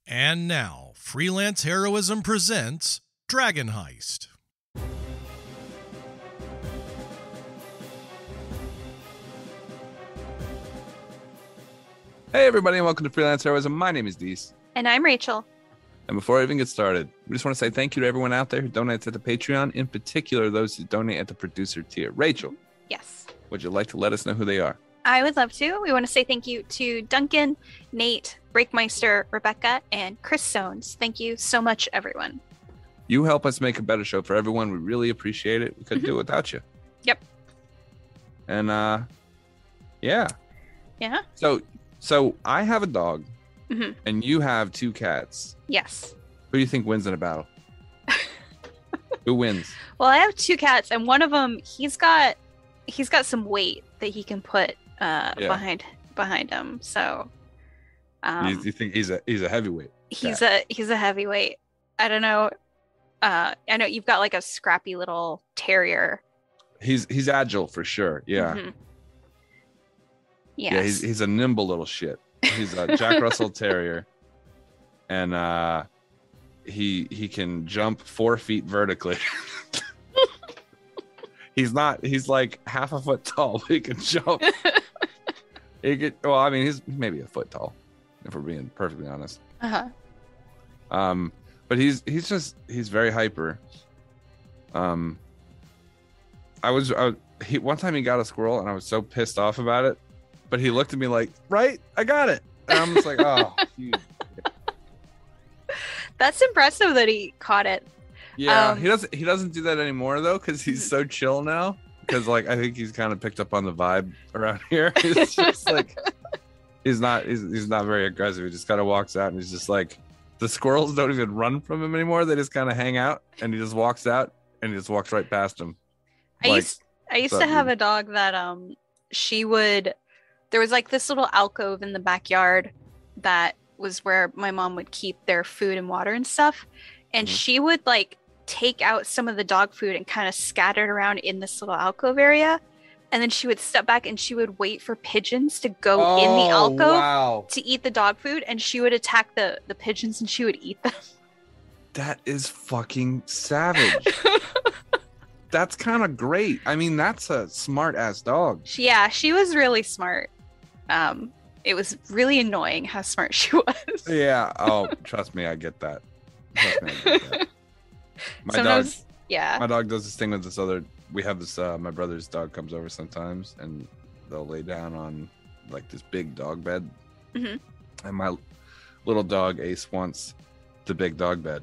And now, Freelance Heroism presents Dragon Heist. Hey everybody, and welcome to Freelance Heroism. My name is Dees. And I'm Rachel. And before I even get started, we just want to say thank you to everyone out there who donates at the Patreon, in particular those who donate at the producer tier. Rachel. Yes. Would you like to let us know who they are? I would love to. We want to say thank you to Duncan, Nate, Breakmeister, Rebecca, and Chris Sones. Thank you so much, everyone. You help us make a better show for everyone. We really appreciate it. We couldn't do it without you. Yep. And yeah. Yeah. So I have a dog, Mhm. and you have two cats. Yes. Who do you think wins in a battle? Who wins? Well, I have two cats, and one of them he's got some weight that he can put behind him. So You think he's a heavyweight? he's a heavyweight. I don't know. I know you've got like a scrappy little terrier. He's agile for sure. Yeah. Mhm. Yes. Yes. Yeah, he's a nimble little shit. He's a Jack Russell Terrier, and he can jump 4 feet vertically. He's like half a foot tall, but he can jump. He's maybe a foot tall, if we're being perfectly honest. Uh-huh. But he's very hyper. One time he got a squirrel, and I was so pissed off about it. But he looked at me like, right, I got it. And I'm just like, oh. That's impressive that he caught it. Yeah, he doesn't do that anymore though, because he's so chill now. Because like I think he's kind of picked up on the vibe around here. It's just like he's not very aggressive. He just kind of walks out, and he's just like, the squirrels don't even run from him anymore. They just kind of hang out, and he just walks out, and he just walks right past him. I used to have a dog that there was like this little alcove in the backyard that was where my mom would keep their food and water and stuff. And she would like take out some of the dog food and kind of scatter it around in this little alcove area. And then she would step back and she would wait for pigeons to go in the alcove to eat the dog food. And she would attack the pigeons and she would eat them. That is fucking savage. That's kind of great. I mean, that's a smart ass dog. She was really smart. It was really annoying how smart she was. Yeah. Oh, trust me, I get that. My dog does this thing with this other. We have this. My brother's dog comes over sometimes, and they'll lay down on like this big dog bed. Mm-hmm. And my little dog Ace wants the big dog bed,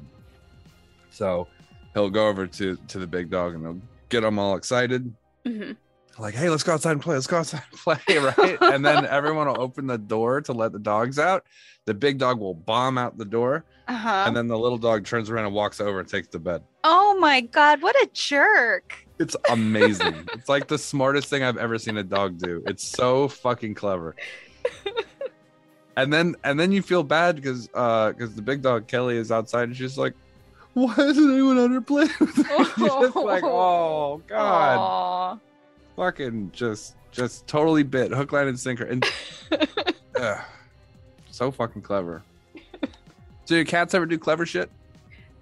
so he'll go over to the big dog and he'll get him all excited. Mm-hmm. Like, hey, let's go outside and play. Right? And then everyone will open the door to let the dogs out. The big dog will bomb out the door. Uh-huh. And then the little dog turns around and walks over and takes the bed. Oh my God, what a jerk. It's amazing. It's like the smartest thing I've ever seen a dog do. It's so fucking clever. And then you feel bad because the big dog Kelly is outside and she's like, why isn't anyone out here playing with me? Just like, oh God. Aww. Fucking just totally bit hook, line, and sinker, and so fucking clever. Do your cats ever do clever shit?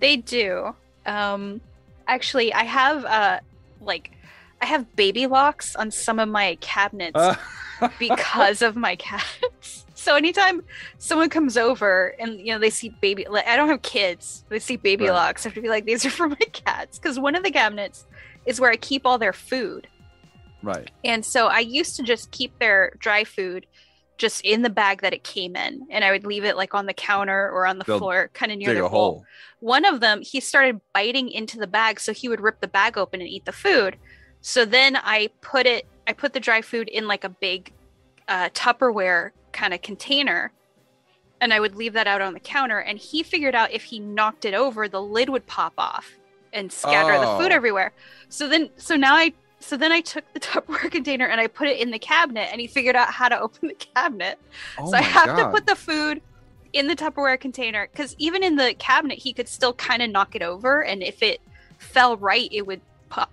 They do. Actually, I have baby locks on some of my cabinets because of my cats. So anytime someone comes over and they see baby, like, I don't have kids, they see baby locks, I have to be like, these are for my cats, because one of the cabinets is where I keep all their food. Right. And so I used to just keep their dry food just in the bag that it came in, and I would leave it like on the counter or on the floor, kind of near their bowl. One of them, he started biting into the bag, so he would rip the bag open and eat the food. So then I put the dry food in like a big Tupperware kind of container, and I would leave that out on the counter, and he figured out if he knocked it over, the lid would pop off and scatter the food everywhere. So then I took the Tupperware container and I put it in the cabinet, and he figured out how to open the cabinet. So I have to put the food in the Tupperware container, because even in the cabinet, he could still kind of knock it over, and if it fell right, it would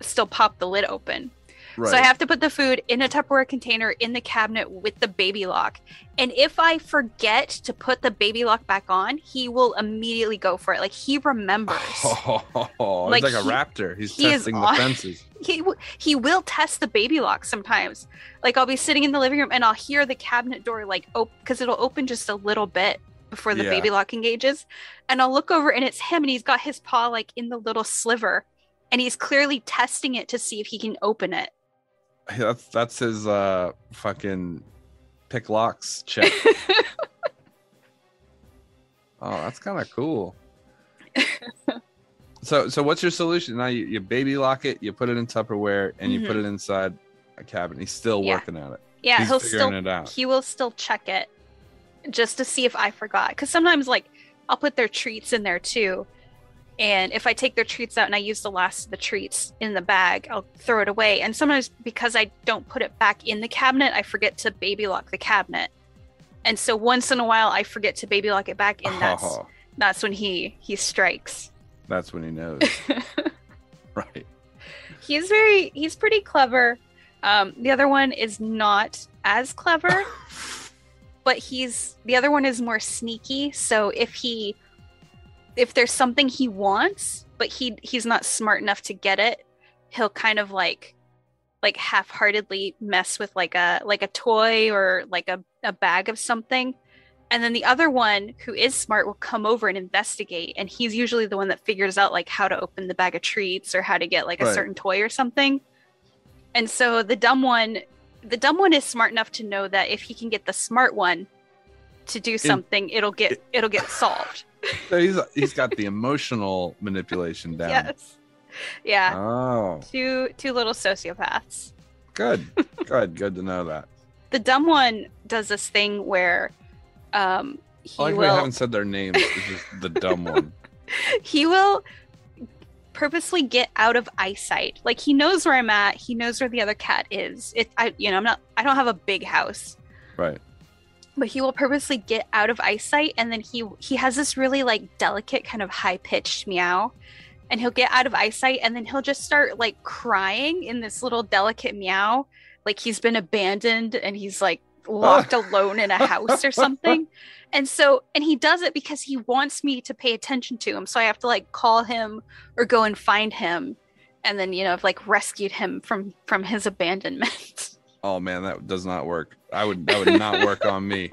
still pop the lid open. Right. So I have to put the food in a Tupperware container in the cabinet with the baby lock. And if I forget to put the baby lock back on, he will immediately go for it. Like, he remembers. Oh, he's like a raptor. He's testing the fences. He will test the baby lock sometimes. Like, I'll be sitting in the living room and I'll hear the cabinet door like open, because it'll open just a little bit before the baby lock engages. And I'll look over and it's him, and he's got his paw like in the little sliver, and he's clearly testing it to see if he can open it. That's his fucking pick locks check. Oh, that's kind of cool. So what's your solution? Now you baby lock it, you put it in Tupperware, and you put it inside a cabinet. He's still working at it. Yeah, he's figuring it out. He will still check it just to see if I forgot. Because sometimes, like, I'll put their treats in there too. And if I take their treats out and I use the last of the treats in the bag, I'll throw it away. And sometimes, because I don't put it back in the cabinet, I forget to baby lock the cabinet. And so once in a while, I forget to baby lock it back, and that's when he strikes. That's when he knows. Right. He's pretty clever. The other one is not as clever, but the other one is more sneaky. So if there's something he wants, but he's not smart enough to get it, he'll kind of like half-heartedly mess with like a toy or like a bag of something. And then the other one, who is smart, will come over and investigate. And he's usually the one that figures out like how to open the bag of treats or how to get like a certain toy or something. And so the dumb one is smart enough to know that if he can get the smart one to do something, it'll get solved. So he's got the emotional manipulation down. Yes. Yeah. Oh. Two little sociopaths. Good to know that. The dumb one does this thing where we haven't said their names. It's just the dumb one. He will purposely get out of eyesight. Like, he knows where I'm at. He knows where the other cat is. I don't have a big house. Right. But he will purposely get out of eyesight, and then he has this really like delicate kind of high-pitched meow, and he'll get out of eyesight, and then he'll just start like crying in this little delicate meow, like he's been abandoned and he's like locked alone in a house or something. And he does it because he wants me to pay attention to him. So I have to like call him or go and find him, and then I've like rescued him from his abandonment. Oh man, that does not work. That would not work on me.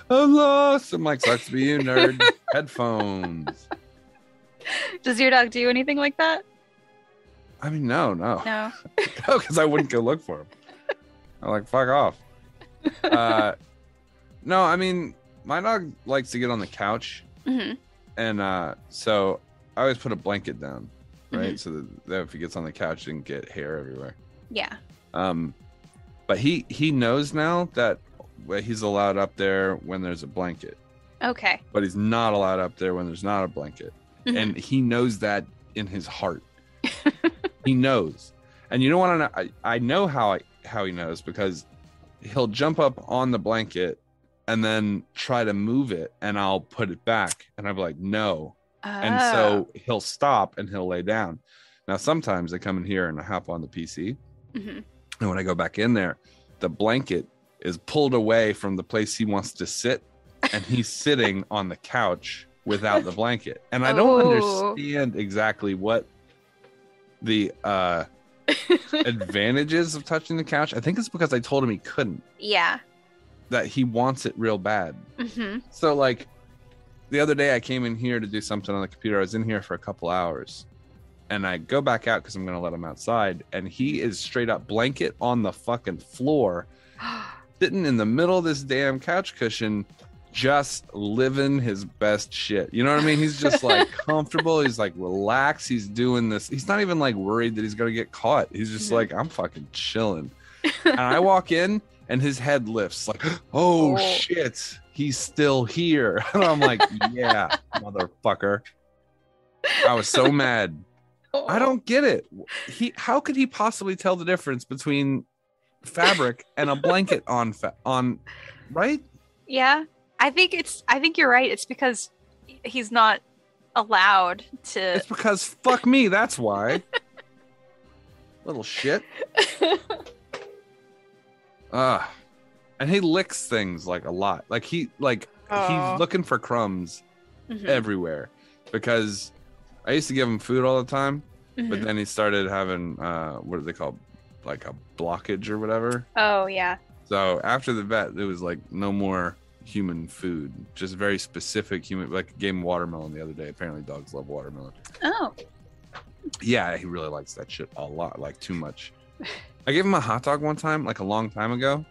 I'm lost. I'm like, sucks to be you, nerd. Headphones. Does your dog do anything like that? I mean, no. No, because I wouldn't go look for him. I'm like, fuck off. No, I mean, my dog likes to get on the couch, and so I always put a blanket down, right? So that if he gets on the couch, he can get hair everywhere. Yeah. But he knows now that he's allowed up there when there's a blanket. Okay. But he's not allowed up there when there's not a blanket. And he knows that in his heart. He knows. And you don't want to know, I know how he knows, because he'll jump up on the blanket and then try to move it, and I'll put it back, and I'll be like, no. And so he'll stop and he'll lay down. Now, sometimes I come in here and I hop on the PC. And when I go back in there, the blanket is pulled away from the place he wants to sit, and he's sitting on the couch without the blanket. And I don't understand exactly what the advantages of touching the couch. I think it's because I told him he couldn't. Yeah. That he wants it real bad. So like the other day I came in here to do something on the computer. I was in here for a couple hours, and I go back out because I'm going to let him outside, and he is straight up blanket on the fucking floor, sitting in the middle of this damn couch cushion, just living his best shit. You know what I mean? He's just like comfortable. He's like relaxed. He's doing this. He's not even like worried that he's going to get caught. He's just like, I'm fucking chilling. And I walk in, and his head lifts like, oh shit, he's still here. And I'm like, yeah, motherfucker. I was so mad. I don't get it. How could he possibly tell the difference between fabric and a blanket on right? Yeah. I think you're right. It's because he's not allowed to. It's because fuck me, that's why. Little shit. And he licks things like a lot. Like he's looking for crumbs everywhere, because I used to give him food all the time, but then he started having what are they called, like a blockage or whatever. Oh yeah. So after the vet, it was like no more human food, just very specific human. Like I gave him watermelon the other day. Apparently dogs love watermelon. Oh yeah, he really likes that shit a lot, like too much. I gave him a hot dog one time, like a long time ago,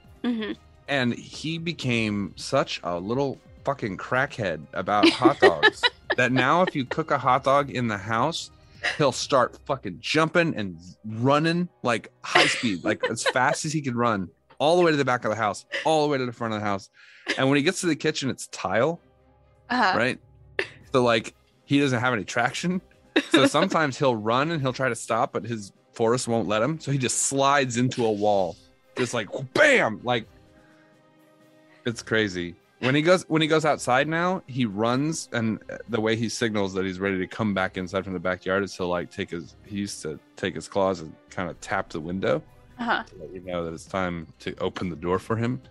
and he became such a little fucking crackhead about hot dogs that now if you cook a hot dog in the house, he'll start fucking jumping and running like high speed, like as fast as he could run, all the way to the back of the house, all the way to the front of the house. And when he gets to the kitchen, it's tile, right? So like he doesn't have any traction. So sometimes he'll run and he'll try to stop, but his forest won't let him. So he just slides into a wall, just like bam, like it's crazy. When he goes outside now, he runs, and the way he signals that he's ready to come back inside from the backyard is he'll like he used to take his claws and kind of tap the window to let you know that it's time to open the door for him.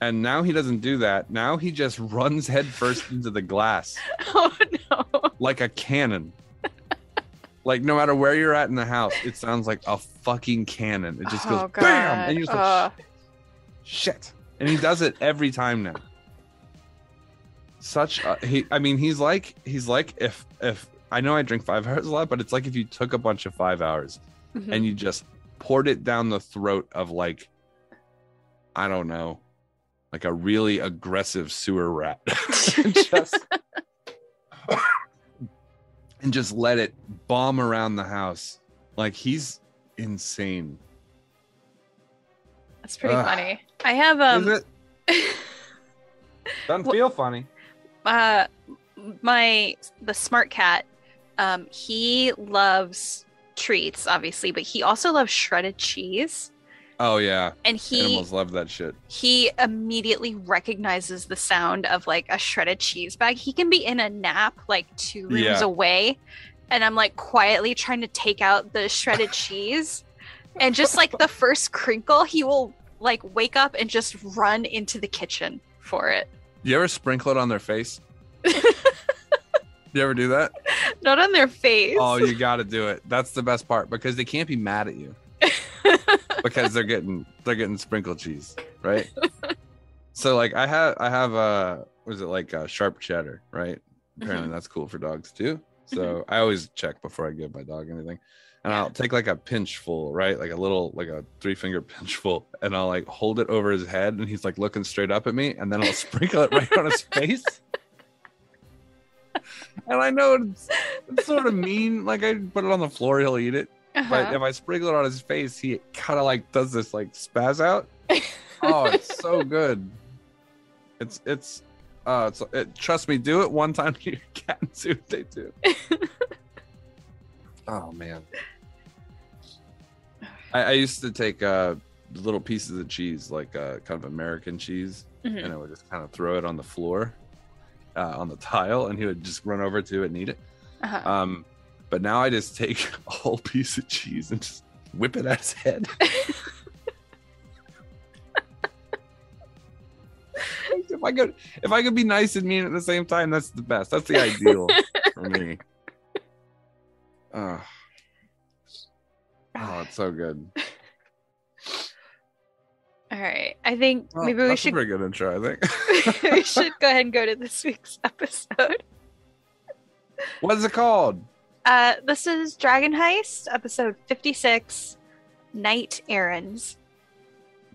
And now he doesn't do that. Now he just runs headfirst into the glass. Oh no! Like a cannon. Like no matter where you're at in the house, it sounds like a fucking cannon. It just goes bam, and you're just like shit. And he does it every time now. He's like if I know I drink 5 hours a lot, but it's like if you took a bunch of 5 hours and you just poured it down the throat of like, I don't know, like a really aggressive sewer rat. and just let it bomb around the house. Like he's insane. That's pretty funny. I have Is it? Doesn't feel funny. The smart cat, he loves treats, obviously, but he also loves shredded cheese. Oh yeah. And animals love that shit. He immediately recognizes the sound of like a shredded cheese bag. He can be in a nap like 2 rooms away, and I'm like quietly trying to take out the shredded cheese, and just like the first crinkle, he will like wake up and just run into the kitchen for it. You ever sprinkle it on their face? You ever do that? Not on their face. Oh, you got to do it. That's the best part, because they can't be mad at you because they're getting sprinkled cheese, right? So like I have was it like sharp cheddar, right? Apparently that's cool for dogs too. So I always check before I give my dog anything. And I'll take like a pinch full, right? Like a little, like a 3-finger pinch full. And I'll like hold it over his head, and he's like looking straight up at me. And then I'll sprinkle it right on his face. And I know it's sort of mean. Like I put it on the floor, he'll eat it. But if I sprinkle it on his face, he kind of like does this like spaz out. Oh, it's so good. Trust me, do it one time to your cat and see what they do. Oh man, I used to take little pieces of cheese, like kind of American cheese, and I would just kind of throw it on the floor, on the tile, and he would just run over to it and eat it. But now I just take a whole piece of cheese and just whip it at his head. If I could be nice and mean at the same time, that's the best. That's the ideal for me. Oh, it's so good. All right. I think maybe we should. That's a pretty good intro, I think. We should go ahead and go to this week's episode. What is it called? This is Dragon Heist, episode 56, Night Errands.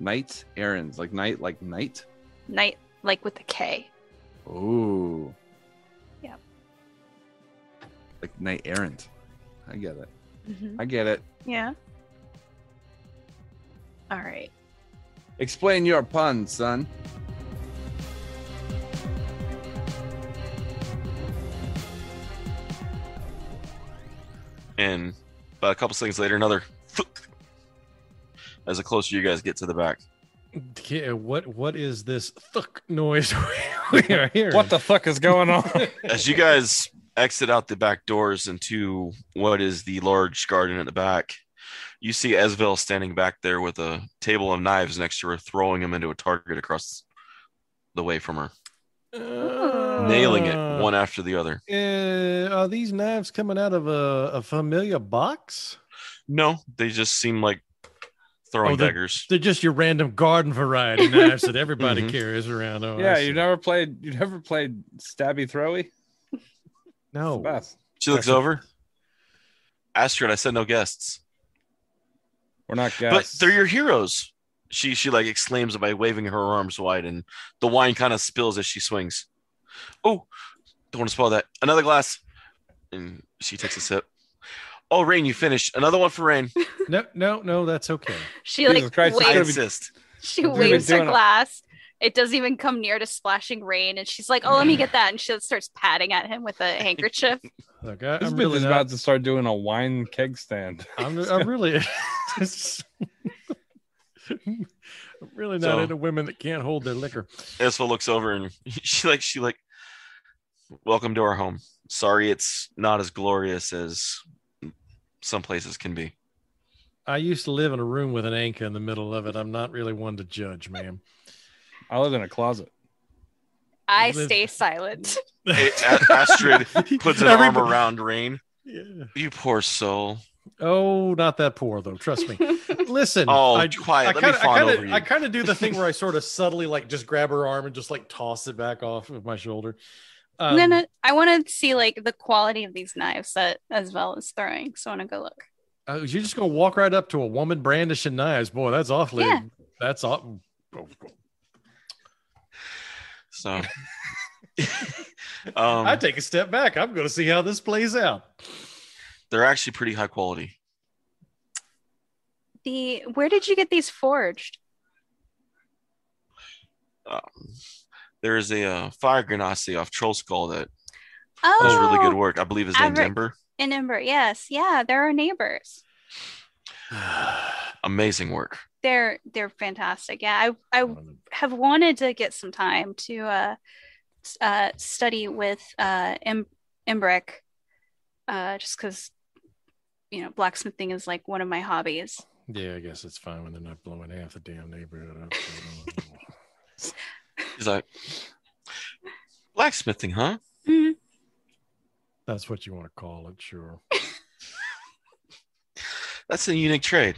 Night Errands, like night, like night? Night, like with a K. Ooh. Yeah. Like Night Errand. I get it. I get it. Yeah. All right. Explain your pun, son. And about a couple seconds later, another as the closer you guys get to the back. Yeah, what is this thunk noise we are hearing? What the fuck is going on? As you guys exit out the back doors into what is the large garden at the back, you see Esvel standing back there with a table of knives next to her, throwing them into a target across the way from her, nailing it one after the other. Are these knives coming out of a familiar box? No, they just seem like throwing daggers. They're just your random garden variety knives that everybody carries around. Oh, yeah, you never played Stabby Throwy? No. Best. She looks over. Astrid, I said no guests. We're not guests. But they're your heroes. She like exclaims by waving her arms wide, and the wine kind of spills as she swings. Oh, don't want to spoil that. Another glass. And she takes a sip. Oh, Rain, you finished. Another one for Rain. No, that's okay. She like Christ, I waves, insist. she waves her glass. It doesn't even come near to splashing Rain, and she's like, "Oh, let me get that," and she starts patting at him with a handkerchief. Look, This I'm bitch really is not, about to start doing a wine keg stand. I'm really I'm really not into women that can't hold their liquor. Esfa looks over and she like, welcome to our home. Sorry, it's not as glorious as some places can be. I used to live in a room with an anchor in the middle of it. I'm not really one to judge, ma'am. I live in a closet. I stay silent. Astrid puts an arm around Rain. Yeah. You poor soul. Oh, not that poor though. Trust me. Listen. Quiet. Let me fawn over you. I kind of do the thing where I sort of subtly like just grab her arm and just like toss it back off of my shoulder. And then I want to see like the quality of these knives that Esvel is throwing. So I want to go look. You're just gonna walk right up to a woman brandishing knives, boy. That's awfully. Yeah. That's awful. So, I take a step back. I'm going to see how this plays out. They're actually pretty high quality. Where did you get these forged? There's a fire ganassi off Troll Skull that Oh, does really good work. I believe his name's Ember. In Ember, yes, yeah, they're our neighbors. Amazing work. They're fantastic. Yeah, I have wanted to get some time to study with Embrick, just because blacksmithing is like one of my hobbies. Yeah, I guess it's fine when they're not blowing half the damn neighborhood up. He's like, blacksmithing, huh? Mm-hmm. That's what you want to call it, sure. That's a unique trade.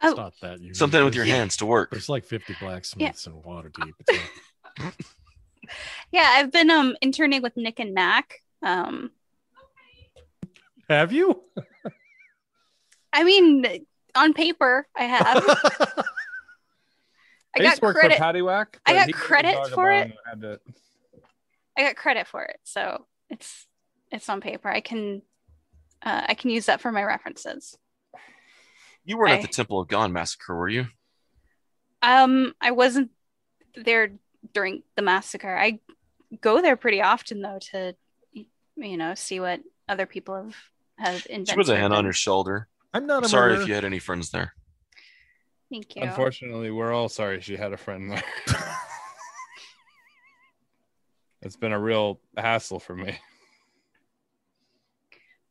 It's not that unique. Something with your hands to work. There's like 50 blacksmiths in Waterdeep. Yeah, I've been interning with Nick and Knack. Have you? I mean, on paper, I have. I got credit. Paddywhack, I got credit for it. I got credit for it, so it's on paper. I can use that for my references. You weren't at the Temple of God massacre, were you? I wasn't there during the massacre. I go there pretty often though to see what other people have invented. She was a hand on your shoulder. I'm not sorry if you had any friends there. Thank you. Unfortunately, we're all sorry she had a friend there. It's been a real hassle for me.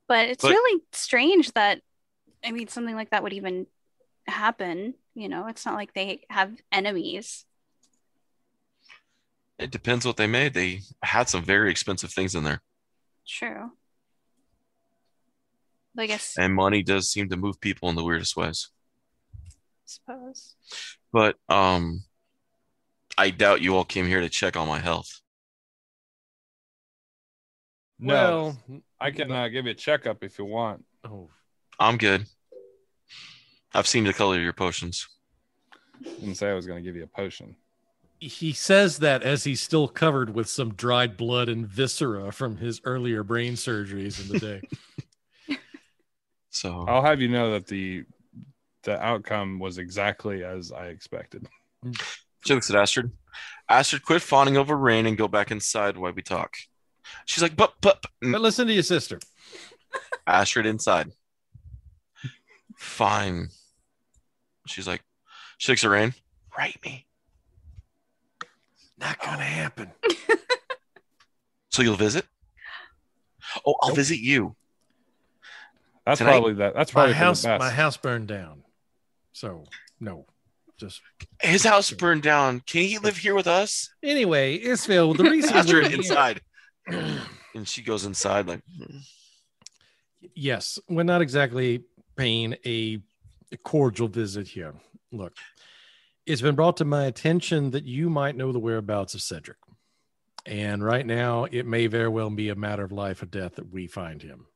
But it's really strange that, something like that would even happen. It's not like they have enemies. It depends what they made. They had some very expensive things in there. True. But I guess. And money does seem to move people in the weirdest ways. I suppose. But I doubt you all came here to check on my health. No, well, I can give you a checkup if you want. Oh, I'm good. I've seen the color of your potions. Didn't say I was going to give you a potion. He says that as he's still covered with some dried blood and viscera from his earlier brain surgeries in the day. So I'll have you know that the outcome was exactly as I expected. She looks at Astrid. Astrid, quit fawning over Rain and go back inside while we talk. She's like, but listen to your sister. Astrid inside. Fine. She's like, she looks at Rain. Write me. Not gonna happen. So you'll visit? Oh, I'll visit you. That's Tonight? probably that. That's probably for the best. My house burned down. So no. Just his house burned down. Can he live here with us? Anyway, Ismail, the reason Ask her we're inside. And she goes inside like yes, we're not exactly paying a cordial visit here. Look, it's been brought to my attention that you might know the whereabouts of Cedric. And right now, it may very well be a matter of life or death that we find him.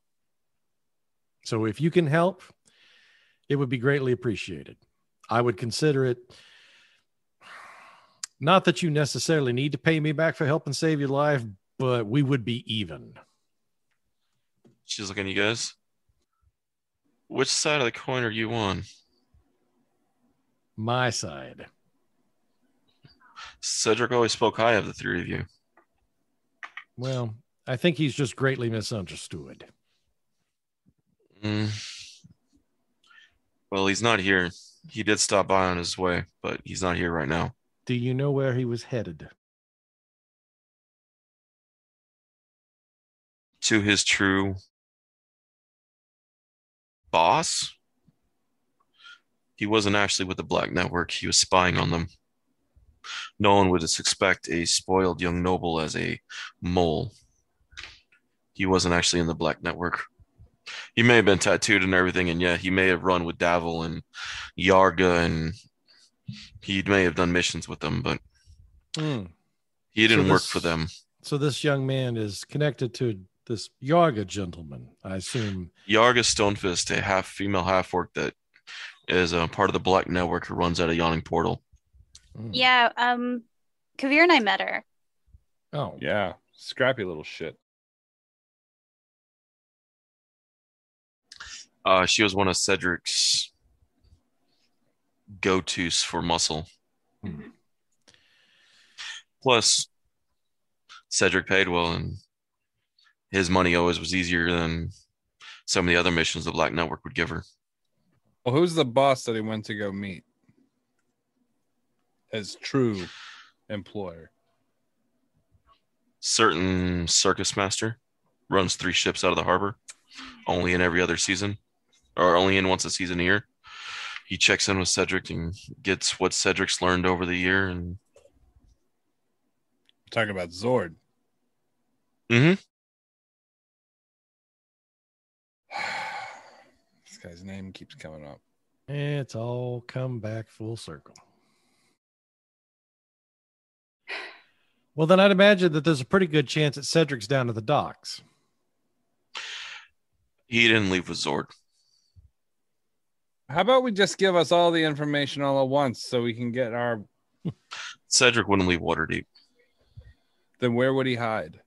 So if you can help, it would be greatly appreciated. I would consider it, not that you necessarily need to pay me back for helping save your life, but we would be even. she's looking at you guys. Which side of the coin are you on? My side. Cedric always spoke high of the three of you. Well, I think he's just greatly misunderstood. Well, he's not here. He did stop by on his way, but he's not here right now. Do you know where he was headed? To his true boss? He wasn't actually with the Black Network. He was spying on them. No one would expect a spoiled young noble as a mole. He wasn't actually in the Black Network. He may have been tattooed and everything, and yeah, he may have run with Davil and Yarga, and he may have done missions with them, but he didn't work for them. So this young man is connected to this Yarga gentleman, I assume. Yarga Stonefist, a half-female half-orc that is a part of the Black Network who runs out a yawning portal. Yeah, Kavir and I met her. Oh. Yeah, scrappy little shit. She was one of Cedric's go-tos for muscle. Plus, Cedric paid well, and his money always was easier than some of the other missions the Black Network would give her. Well, who's the boss that he went to go meet? His true employer. Certain circus master runs 3 ships out of the harbor, only in every other season, or only in once a season a year. He checks in with Cedric and gets what Cedric's learned over the year. And talking about Zord. Mm-hmm. This guy's name keeps coming up. It's all come back full circle. Well, then I'd imagine that there's a pretty good chance that Cedric's down at the docks. He didn't leave with Zord. How about we just give us all the information all at once so we can get our... Cedric wouldn't leave Waterdeep. Then where would he hide?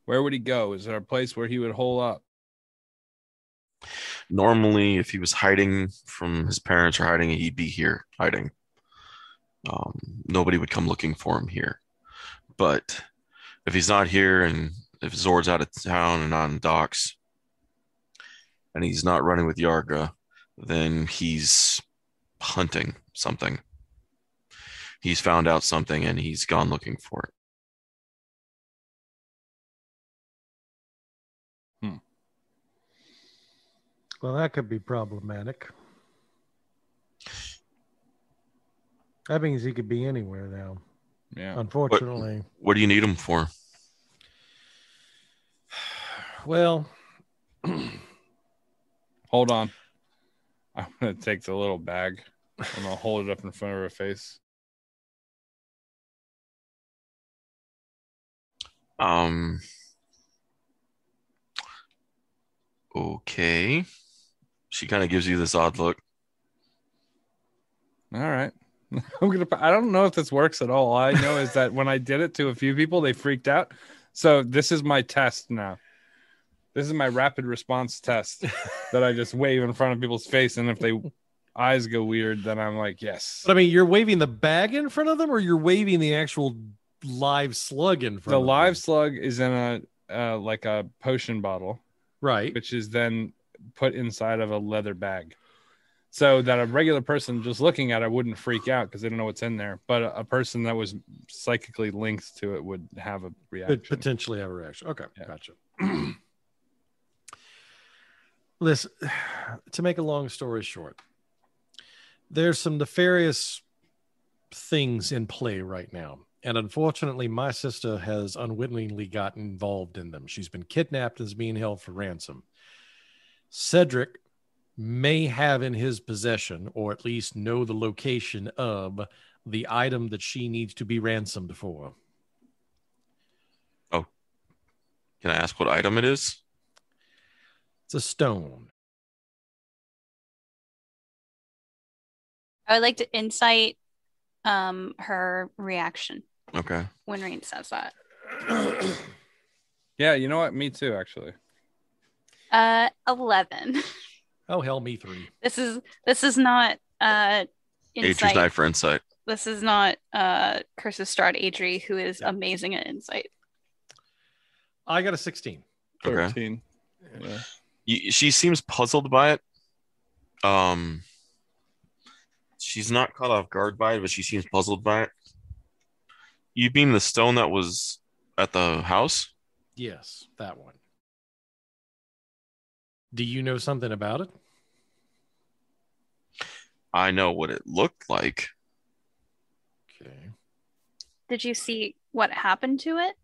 Where would he go? Is there a place where he would hole up? Normally, if he was hiding from his parents or hiding, he'd be here hiding. Nobody would come looking for him here. But if he's not here, and if Zord's out of town and on docks, and he's not running with Yarga, then he's hunting something. He's found out something, and he's gone looking for it. Well, that could be problematic. That means he could be anywhere now. Yeah. Unfortunately. What do you need him for? Well, hold on. I'm going to take the little bag. I'm going to hold it up in front of her face. Okay. She kind of gives you this odd look. All right. I don't know if this works at all. All I know is that when I did it to a few people, they freaked out. So this is my test now. This is my rapid response test that I just wave in front of people's face. And if they eyes go weird, then I'm like, yes. But I mean, you're waving the bag in front of them, or you're waving the actual live slug in front of them? The live slug is in a like a potion bottle. Right. Which is then put inside of a leather bag. So that a regular person just looking at it wouldn't freak out because they don't know what's in there. But a person that was psychically linked to it would have a reaction. Could potentially have a reaction. Okay, yeah. Gotcha. Listen, to make a long story short, there's some nefarious things in play right now. And unfortunately, my sister has unwittingly gotten involved in them. She's been kidnapped and is being held for ransom. Cedric may have in his possession, or at least know the location of, the item that she needs to be ransomed for. Oh, can I ask what item it is? It's a stone. I would like to insight her reaction Okay. when Rain says that. Yeah, you know what? Me too, actually. 11. Oh, hell, me 3. This is not Adri's insight. knife for insight. This is not Curses Strahd Adri, who is amazing at insight. I got a 16. 13. Okay. Yeah. She seems puzzled by it. She's not caught off guard by it, but she seems puzzled by it. You mean the stone that was at the house? Yes, that one. Do you know something about it? I know what it looked like. Okay. Did you see what happened to it?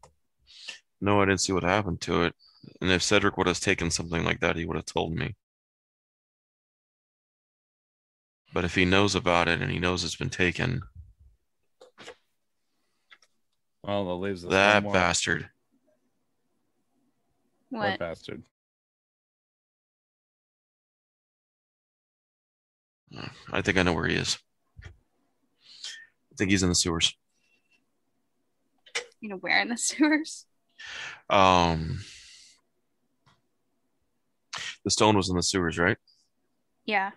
No, I didn't see what happened to it. And if Cedric would have taken something like that, he would have told me. But if he knows about it and he knows it's been taken, Well, that leaves us that one more. bastard. What bastard? I think I know where he is. I think he's in the sewers. You know, where in the sewers? The stone was in the sewers, right? Yeah.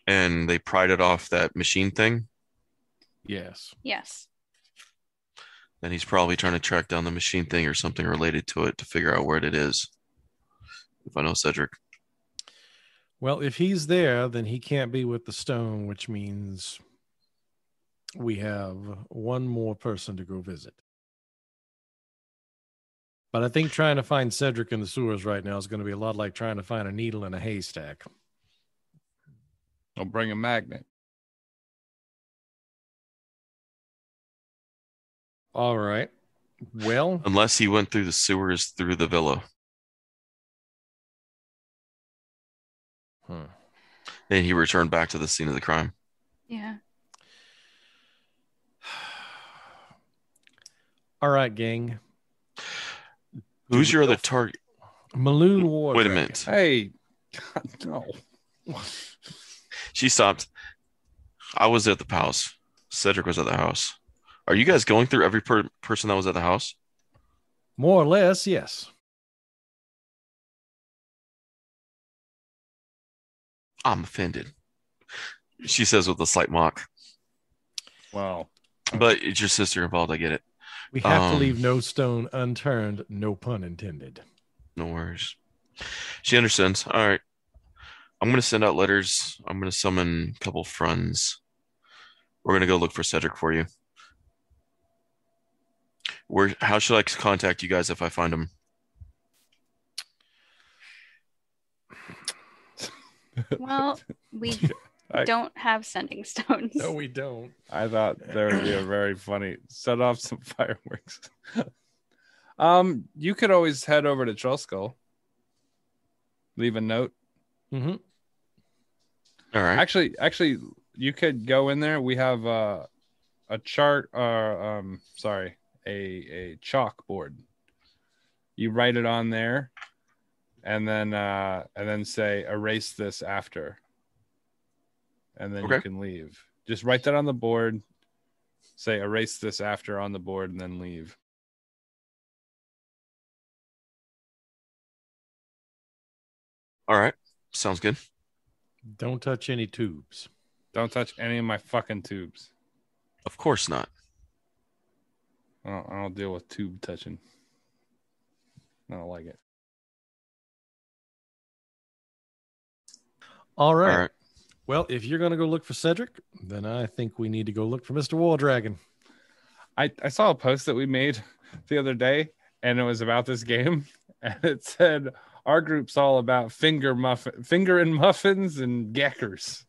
And they pried it off that machine thing. Yes. Yes. Then he's probably trying to track down the machine thing or something related to it to figure out where it is. If I know Cedric. Well, if he's there, then he can't be with the stone, which means we have one more person to go visit. But I think trying to find Cedric in the sewers right now is going to be a lot like trying to find a needle in a haystack. I'll bring a magnet. All right. Well, Unless he went through the sewers through the villa. And he returned back to the scene of the crime. Yeah. All right, gang. Who's your other target? Maloon War. Wait a minute. Hey, God, no. She stopped. I was at the house. Cedric was at the house. Are you guys going through every person that was at the house? More or less, yes. I'm offended. She says with a slight mock. Wow. But it's your sister involved. I get it. We have to leave no stone unturned, no pun intended. No worries. She understands. All right. I'm going to send out letters. I'm going to summon a couple friends. We're going to go look for Cedric for you. How should I contact you guys if I find him? Well, we don't have sending stones. No, we don't. I thought there would be a very funny set off some fireworks. You could always head over to Trollskull. Leave a note. Mm-hmm. All right. Actually, you could go in there. We have a chart, a chalkboard. You write it on there, and then say erase this after, and then you can leave. Just write that on the board. Say erase this after on the board, and then leave. All right. Sounds good. Don't touch any tubes. Don't touch any of my fucking tubes. Of course not. I don't deal with tube touching. I don't like it. All right. All right. Well, if you're going to go look for Cedric, then I think we need to go look for Mr. War Dragon. I saw a post that we made the other day, and it was about this game, and it said our group's all about finger and muffins and geckers.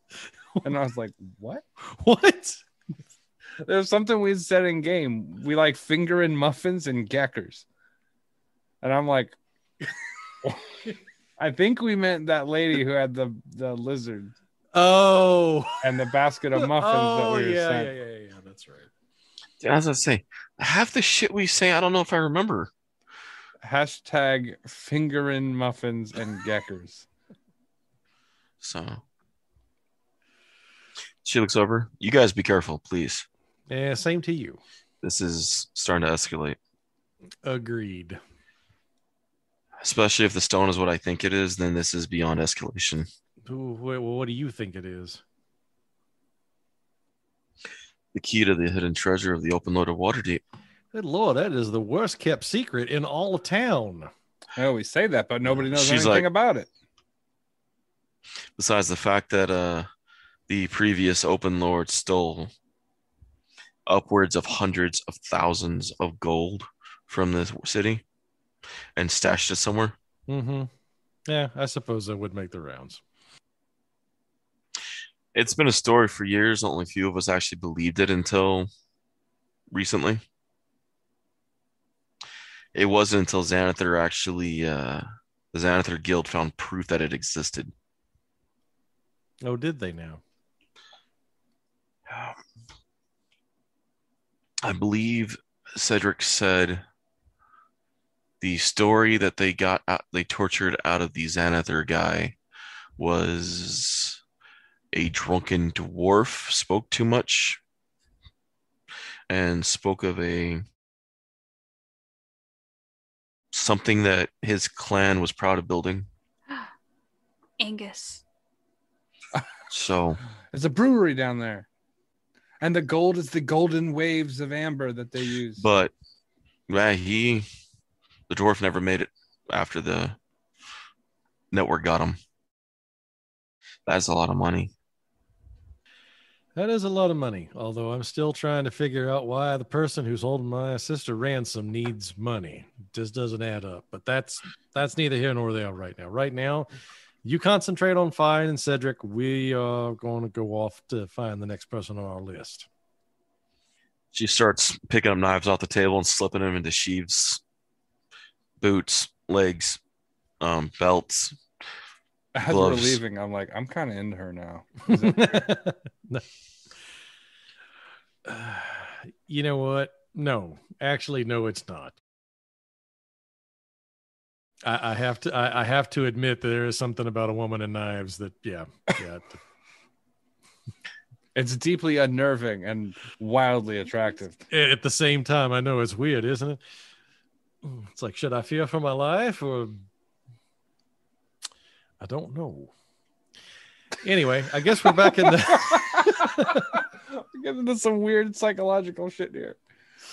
And I was like, what? What? There's something we said in game. We like finger and muffins and geckers. And I'm like, I think we meant that lady who had the lizard. Oh. And the basket of muffins that we were sent. Yeah. That's right. As I say, half the shit we say, I don't know if I remember. Hashtag fingering muffins and geckers. So she looks over. You guys be careful, please. Yeah, same to you. This is starting to escalate. Agreed. Especially if the stone is what I think it is, then this is beyond escalation. Ooh, well, what do you think it is? The key to the hidden treasure of the open load of Waterdeep. Good Lord, that is the worst kept secret in all of town. I always say that, but nobody knows She's anything like, about it. Besides the fact that the previous open lord stole upwards of hundreds of thousands of gold from the city and stashed it somewhere. Mm-hmm. Yeah, I suppose that would make the rounds. It's been a story for years. Only a few of us actually believed it until recently. It wasn't until Xanathar actually, the Xanathar Guild found proof that it existed. Oh, did they now? I believe Cedric said the story that they tortured out of the Xanathar guy was a drunken dwarf spoke too much and spoke of something that his clan was proud of building. Angus. So there's a brewery down there. And the gold is the golden waves of amber that they use. But the dwarf never made it after the network got him. That's a lot of money. That is a lot of money, although I'm still trying to figure out why the person who's holding my sister ransom needs money. It just doesn't add up. But that's neither here nor there right now. Right now, you concentrate on finding Cedric. We are going to go off to find the next person on our list. She starts picking up knives off the table and slipping them into sheaths, boots, legs, belts. As gloves. we're leaving, I'm like, I'm kind of into her now. Is that No. You know what? No, actually, no, it's not. I have to admit that there is something about a woman in knives that, yeah. It's deeply unnerving and wildly attractive. At the same time, I know it's weird, isn't it? It's like, should I fear for my life or? I don't know. Anyway, I guess we're back in the. We're getting into some weird psychological shit here.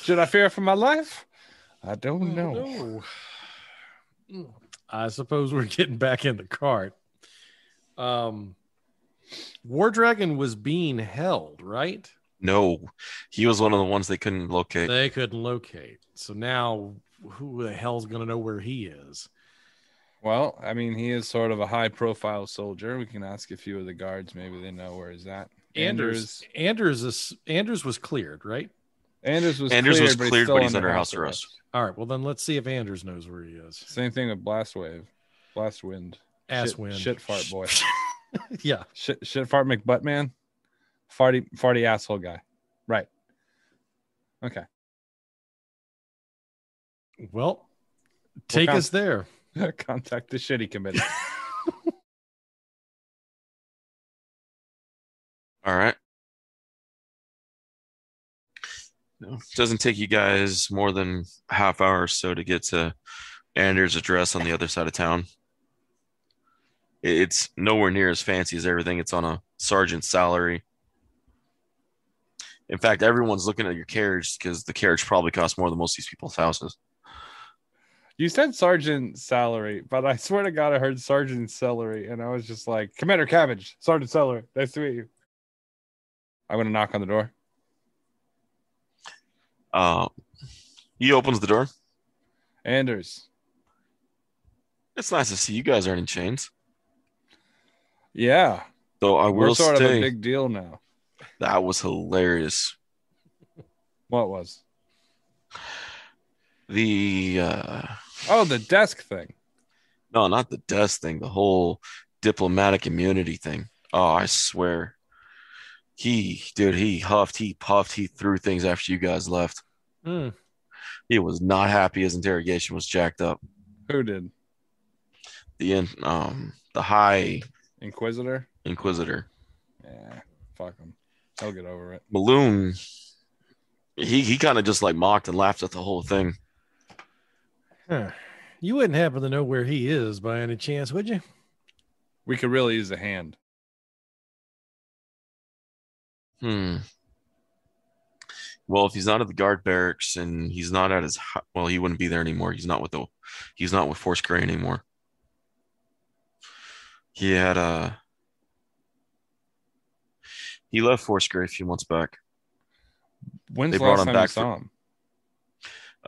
Should I fear for my life? I don't know. I suppose we're getting back in the cart. War Dragon was being held, right? No, he was one of the ones they couldn't locate. They couldn't locate. So now who the hell's going to know where he is? Well, I mean, he is sort of a high-profile soldier. We can ask a few of the guards. Maybe they know where he's at. Anders was cleared, right? Anders was cleared, but he's under house arrest. All right, well, then let's see if Anders knows where he is. Same thing with Blastwind. Shit fart boy. Yeah. Shit fart McButtman. Farty asshole guy. Right. Okay. Well, take us there. Contact the shitty committee. All right. No, it doesn't take you guys more than a half hour or so to get to Anders' address on the other side of town. It's nowhere near as fancy as everything. It's on a sergeant's salary. In fact, everyone's looking at your carriage because the carriage probably costs more than most of these people's houses. You said sergeant salary, but I swear to God, I heard sergeant celery, and I was just like, Commander Cabbage, Sergeant Celery, nice to meet you. I'm going to knock on the door. He opens the door. Anders. It's nice to see you guys aren't in chains. Yeah. Though I We're will sort of a say big deal now. that was hilarious. What was? The Oh, the desk thing. no, not the desk thing. The whole diplomatic immunity thing. Oh, I swear. He huffed, he puffed, he threw things after you guys left. Hmm. He was not happy. His interrogation was jacked up. Who did? The High Inquisitor? Inquisitor. Yeah, fuck him. He'll get over it. Balloon, he kind of just like mocked and laughed at the whole thing. Huh. You wouldn't happen to know where he is by any chance, would you? We could really use a hand. Well, if he's not at the guard barracks and he's not at his, well, he wouldn't be there anymore. He's not with Force Gray anymore. He left Force Gray a few months back. When's They the brought last him time back you saw him?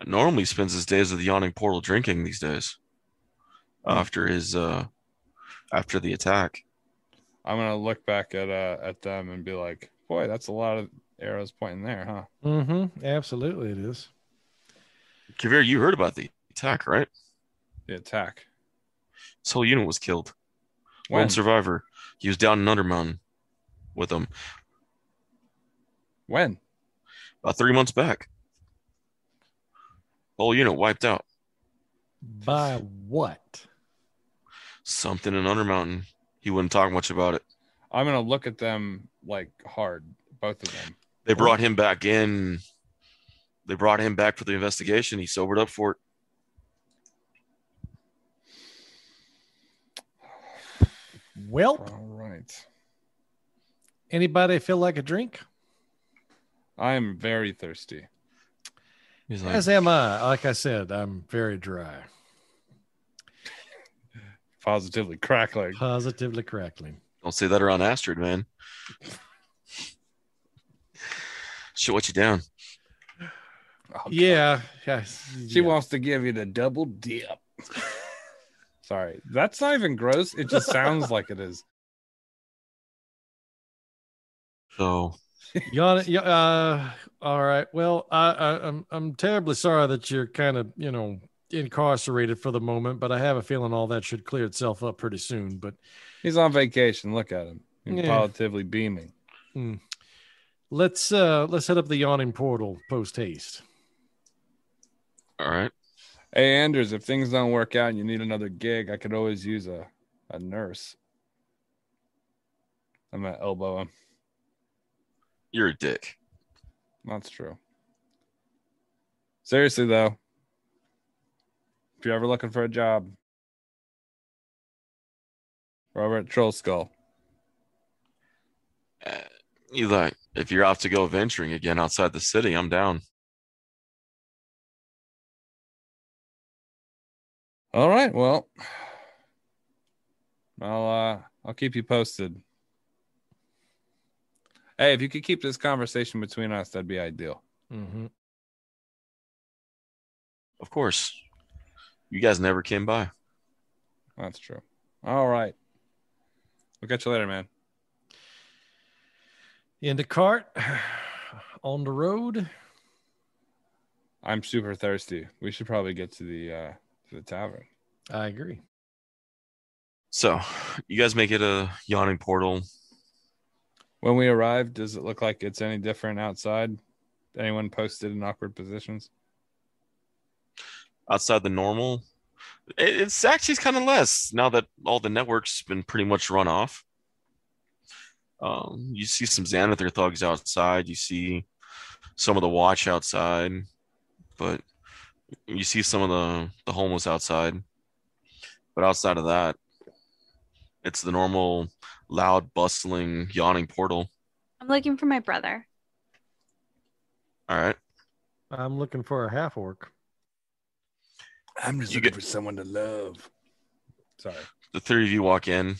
Normally spends his days at the Yawning Portal drinking these days. After the attack. I'm gonna look back at them and be like, boy, that's a lot of arrows pointing there, huh? Mm-hmm. Absolutely, it is. Kavir, you heard about the attack, right? The attack. His whole unit was killed. When? Lone survivor. He was down in Undermountain with them When? about 3 months back. The whole unit wiped out. By what? Something in Undermountain. He wouldn't talk much about it. I'm gonna look at them like hard, both of them. They brought him back in. They brought him back for the investigation. He sobered up for it. Well, All right. anybody feel like a drink? I'm very thirsty. He's like, As am I. Like I said, I'm very dry. Positively crackling. Positively crackling. don't say that around Astrid, man. She'll let you down. Oh, Yeah. She wants to give you the double dip. Sorry. That's not even gross. It just sounds like it is. So all right. Well, I'm terribly sorry that you're kind of, incarcerated for the moment, but I have a feeling all that should clear itself up pretty soon. But He's on vacation. Look at him. He's Yeah. positively beaming. let's head up the Yawning Portal post haste. all right. Hey, Anders, if things don't work out and you need another gig, I could always use a nurse. I'm going to elbow him. You're a dick. That's true. Seriously, though, if you're ever looking for a job, we're over at Troll Skull. Eli, if you're off to go venturing again outside the city, I'm down. All right, well, I'll keep you posted. Hey, if you could keep this conversation between us, that'd be ideal. Mm-hmm. Of course. You guys never came by. That's true. All right. We'll catch you later, man. In the cart, on the road. I'm super thirsty. We should probably get to the tavern. I agree. So, you guys make it a Yawning Portal. When we arrive, does it look like it's any different outside? Anyone posted in awkward positions? Outside the normal, it's actually kind of less now that all the network's been pretty much run off. You see some Xanather thugs outside. You see some of the watch outside, but you see some of the homeless outside. But outside of that, it's the normal, loud, bustling, yawning portal. I'm looking for my brother. All right. I'm looking for a half orc. I'm just looking for someone to love. Sorry. The three of you walk in,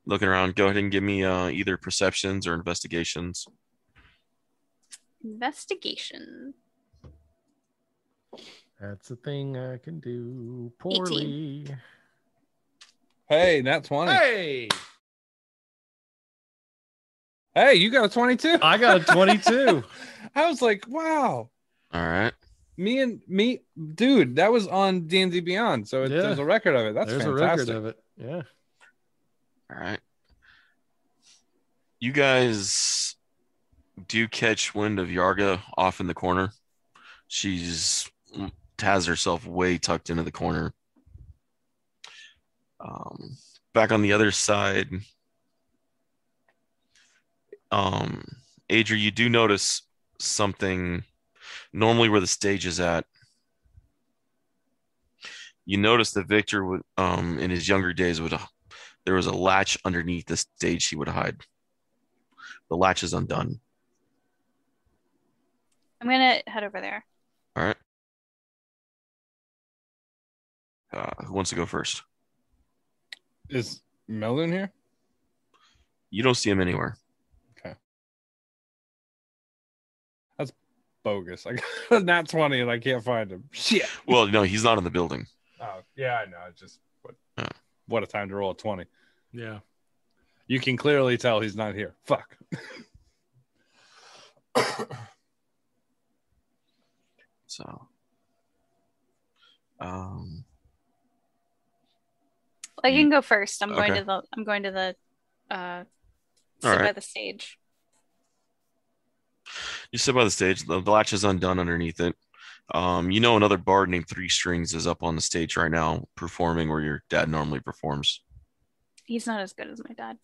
looking around. Go ahead and give me either perceptions or investigations. Investigation. That's a thing I can do poorly. Hey, nat 20. Hey! Hey, you got a 22. I got a 22. I was like, wow. All right. Me, dude, that was on D&D Beyond. So there's a record of it. That's There's fantastic. a record of it. Yeah. All right. You guys do catch wind of Yarga off in the corner. She's has herself way tucked into the corner. Back on the other side, Adria, you do notice something. Normally, where the stage is at, you notice that Victor would, in his younger days, there was a latch underneath the stage he would hide. The latch is undone. I'm gonna head over there. All right. Who wants to go first? Is Melvin here? You don't see him anywhere. Okay. That's bogus. I got a nat 20 and I can't find him. Shit. Well, no, he's not in the building. Oh, yeah, I know. It's just what a time to roll a 20. Yeah. You can clearly tell he's not here. Fuck. So, I can go first. I'm Okay. going to the sit All by right. the stage. You sit by the stage. The latch is undone underneath it. Another bard named Three Strings is up on the stage right now performing where your dad normally performs. He's not as good as my dad.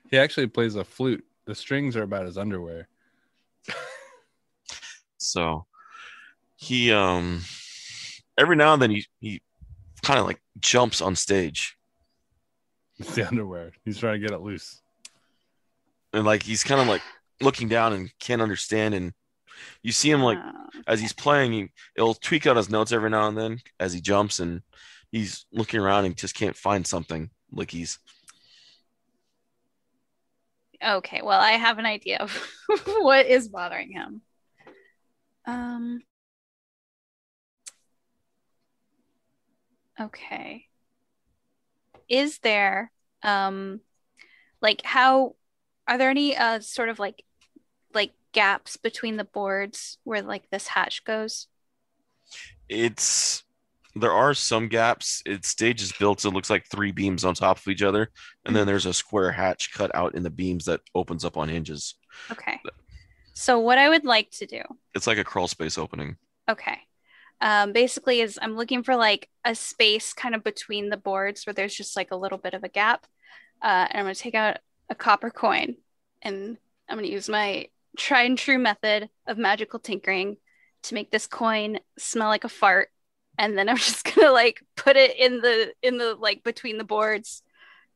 He actually plays a flute. The strings are about his underwear. So he every now and then he kind of like jumps on stage It's the underwear. He's trying to get it loose. and like he's kind of like looking down and can't understand, and you see him like as he's playing, it'll tweak out his notes every now and then as he jumps, and he's looking around and just can't find something. Like he's Okay, well, I have an idea of what is bothering him. Okay. Is there like how are there any sort of like gaps between the boards where like this hatch goes? there are some gaps. Its stage is built so it looks like three beams on top of each other, and then there's a square hatch cut out in the beams that opens up on hinges. Okay. So what I would like to do, It's like a crawl space opening. okay, basically is I'm looking for like a space kind of between the boards where there's just like a little bit of a gap. And I'm going to take out a copper coin and I'm going to use my tried and true method of magical tinkering to make this coin smell like a fart. And then I'm just going to like put it in the like between the boards.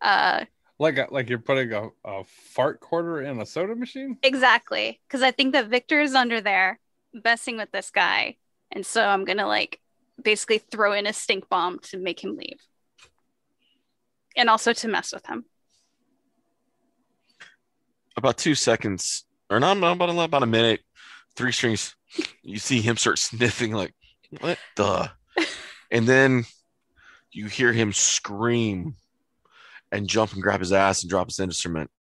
Like you're putting a fart quarter in a soda machine? Exactly. Because I think that Victor is under there messing with this guy. And so I'm going to like basically throw in a stink bomb to make him leave. And also to mess with him. About 2 seconds, or not about a minute, Three Strings, you see him start sniffing like, what the? And then you hear him scream and jump and grab his ass and drop his instrument.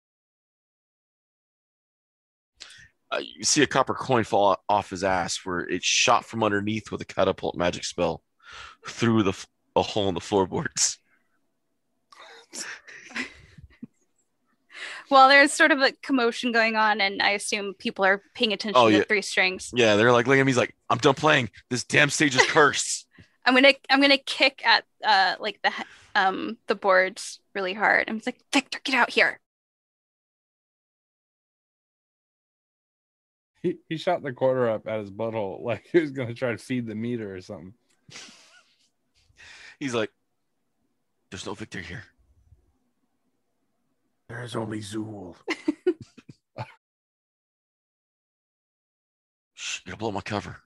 You see a copper coin fall off his ass where it shot from underneath with a catapult magic spell through a hole in the floorboards. Well, there's sort of a commotion going on, and I assume people are paying attention to Three Strings. Yeah, they're like looking at me. He's like, I'm done playing. This damn stage is cursed. I'm gonna kick at like the boards really hard. I'm like, Victor, get out here. He shot the quarter up at his butthole like he was gonna try to feed the meter or something. He's like, there's no Victor here. There's only Zool. Shh, you're gonna blow my cover.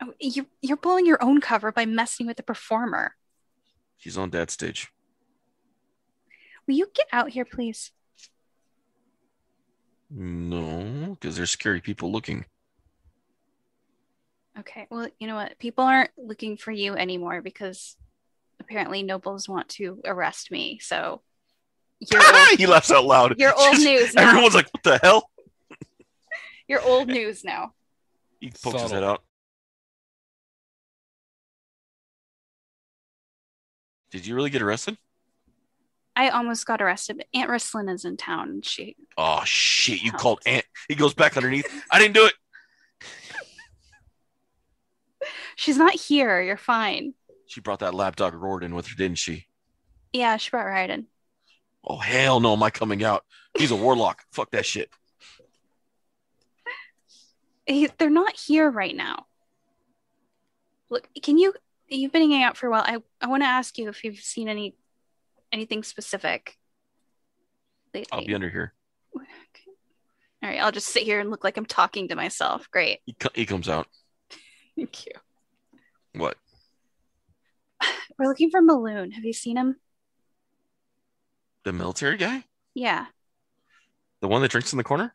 Oh, you're blowing your own cover by messing with the performer. He's on Dad's stage. Will you get out here, please? No, because there's scary people looking. Okay. Well, you know what? People aren't looking for you anymore because apparently nobles want to arrest me. So you're old. He laughs out loud. You're old news now. Everyone's like, "What the hell?" You're old news now. He pokes his head out. Did you really get arrested? I almost got arrested, but Aunt Rustlin is in town. And Oh shit! You called Aunt. He goes back underneath. I didn't do it. She's not here. You're fine. She brought that lapdog Rord in with her, didn't she? Yeah, she brought Raiden. Oh hell no! Am I coming out? He's a warlock. Fuck that shit. They're not here right now. Look, you've been hanging out for a while. I want to ask you if you've seen anything specific lately. I'll be under here. Okay. All right, I'll just sit here and look like I'm talking to myself. Great. He comes out. Thank you. What? We're looking for Maloon. Have you seen him? The military guy? Yeah. The one that drinks in the corner?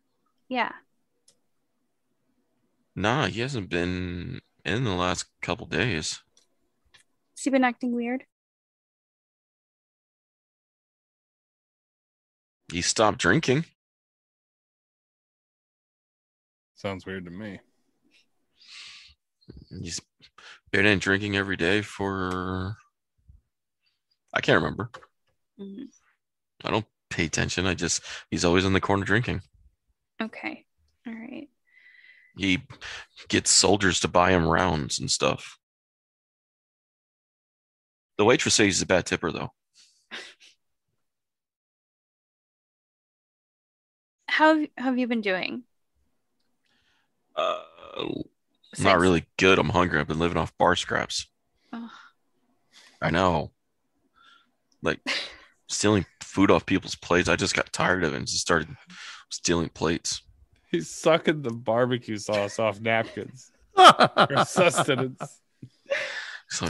Yeah. Nah, he hasn't been in the last couple days. Has he been acting weird? He stopped drinking. Sounds weird to me. He's been in drinking every day for... I can't remember. Mm-hmm. I don't pay attention. He's always in the corner drinking. Okay. All right. He gets soldiers to buy him rounds and stuff. The waitress says he's a bad tipper, though. How have you been doing? Not really good. I'm hungry. I've been living off bar scraps. Ugh. I know. Like, stealing food off people's plates. I just got tired of it and just started stealing plates. He's sucking the barbecue sauce off napkins. For sustenance. So,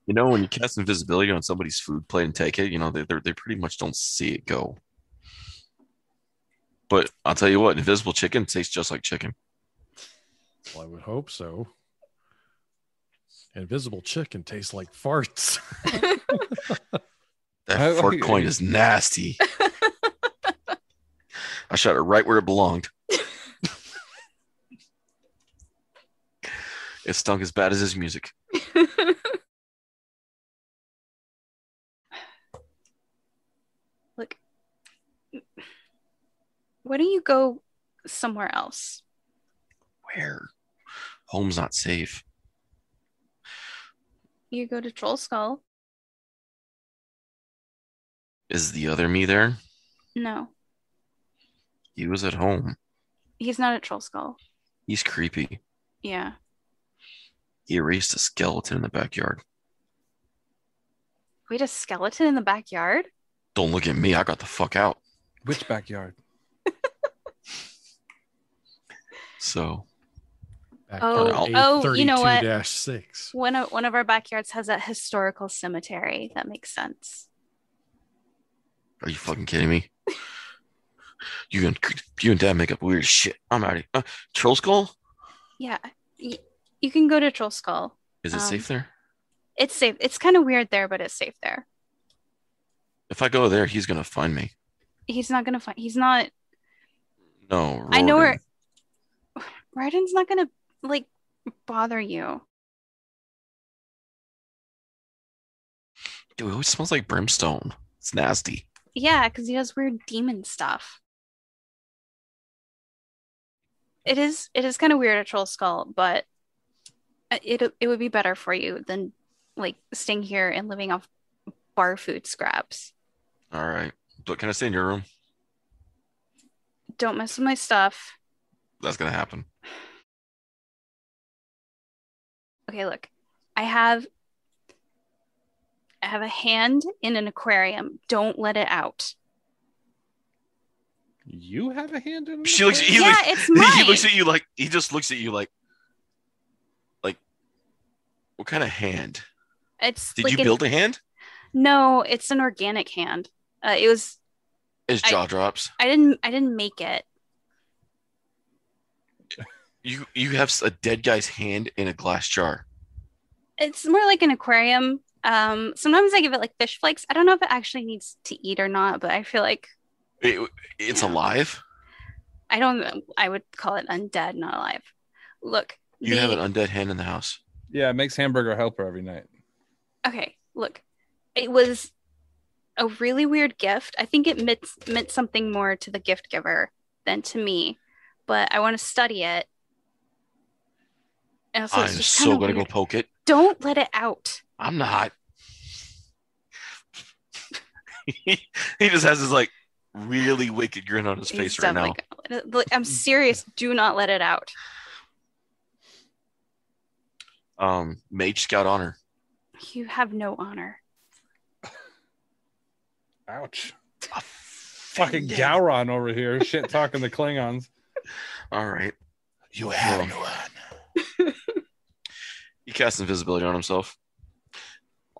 when you cast invisibility on somebody's food plate and take it, they pretty much don't see it go. But I'll tell you what, invisible chicken tastes just like chicken. Well, I would hope so. Invisible chicken tastes like farts. That fart coin is nasty. I shot it right where it belonged. It stunk as bad as his music. Look, why don't you go somewhere else? Where? Home's not safe. You go to Troll Skull. Is the other me there? No, He was at home. he's not at Troll Skull. He's creepy. Yeah. He erased a skeleton in the backyard. Wait, a skeleton in the backyard? Don't look at me. I got the fuck out. Which backyard? So, you know what? 32-6. One of our backyards has a historical cemetery. That makes sense. are you fucking kidding me? You and Dad make up weird shit. I'm out of here. Troll Skull? Yeah, you can go to Troll Skull. Is it safe there? It's safe. It's kind of weird there, but it's safe there. If I go there, he's gonna find me. He's not gonna find. He's not. No, I know Rorden. where. Raiden's not gonna bother you. Dude, it always smells like brimstone. It's nasty. Yeah, because he does weird demon stuff. It is kind of weird at Troll Skull, but it would be better for you than staying here and living off bar food scraps. All right. But can I stay in your room? Don't mess with my stuff. That's gonna happen. Okay, look. I have a hand in an aquarium. Don't let it out. You have a hand in it? She looks. It's mine. He looks at you like. He just looks at you like. What kind of hand? Did you build a hand? No, it's an organic hand. It was. His jaw drops. I didn't make it. You have a dead guy's hand in a glass jar. It's more like an aquarium. Sometimes I give it like fish flakes. I don't know if it actually needs to eat or not, but I feel like, It's you know, alive. I don't. I would call it undead, not alive. Look, You have an the undead hand in the house. Yeah, it makes hamburger helper every night. okay. Look, it was a really weird gift. I think it meant something more to the gift giver than to me, but I want to study it. And also, it's I'm just kind so of gonna go weird. poke it. Don't let it out. I'm not. He just has this like really wicked grin on his He's face right now. definitely gonna I'm serious. Do not let it out. Mage Scout honor. You have no honor. Ouch. Fucking Gowron over here, shit talking the Klingons. All right. You have no honor. He casts invisibility on himself.